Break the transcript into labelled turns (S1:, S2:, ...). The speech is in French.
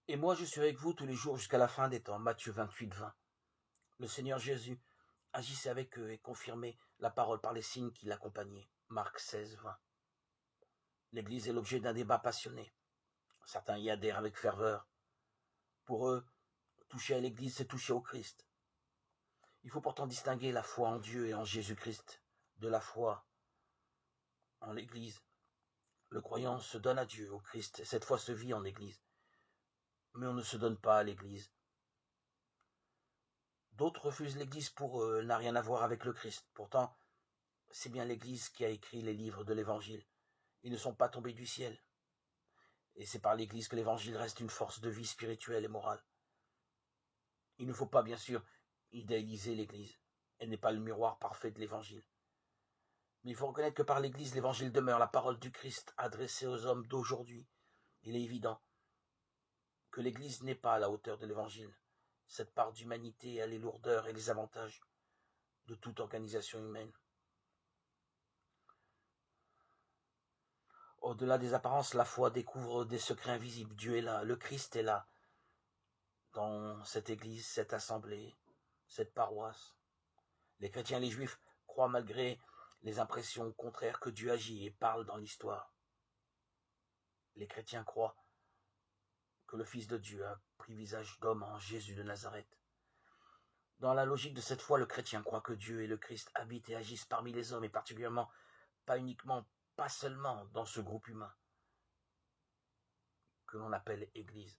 S1: Et moi, je suis avec vous tous les jours jusqu'à la fin des temps. Matthieu 28, 20. Le Seigneur Jésus agissait avec eux et confirmait la parole par les signes qui l'accompagnaient. Marc 16, 20. L'Église est l'objet d'un débat passionné. Certains y adhèrent avec ferveur. Pour eux, toucher à l'Église, c'est toucher au Christ. Il faut pourtant distinguer la foi en Dieu et en Jésus-Christ de la foi en l'Église. Le croyant se donne à Dieu, au Christ, et cette foi se vit en Église. Mais on ne se donne pas à l'Église. D'autres refusent l'Église pour eux, elle n'a rien à voir avec le Christ. Pourtant, c'est bien l'Église qui a écrit les livres de l'Évangile. Ils ne sont pas tombés du ciel. Et c'est par l'Église que l'Évangile reste une force de vie spirituelle et morale. Il ne faut pas, bien sûr, idéaliser l'Église. Elle n'est pas le miroir parfait de l'Évangile. Mais il faut reconnaître que par l'Église, l'Évangile demeure la parole du Christ adressée aux hommes d'aujourd'hui. Il est évident que l'Église n'est pas à la hauteur de l'Évangile. Cette part d'humanité a les lourdeurs et les avantages de toute organisation humaine. Au-delà des apparences, la foi découvre des secrets invisibles. Dieu est là, le Christ est là, dans cette église, cette assemblée, cette paroisse. Les chrétiens et les juifs croient malgré les impressions contraires que Dieu agit et parle dans l'histoire. Les chrétiens croient que le Fils de Dieu a pris visage d'homme en Jésus de Nazareth. Dans la logique de cette foi, le chrétien croit que Dieu et le Christ habitent et agissent parmi les hommes, et particulièrement, pas seulement dans ce groupe humain que l'on appelle Église.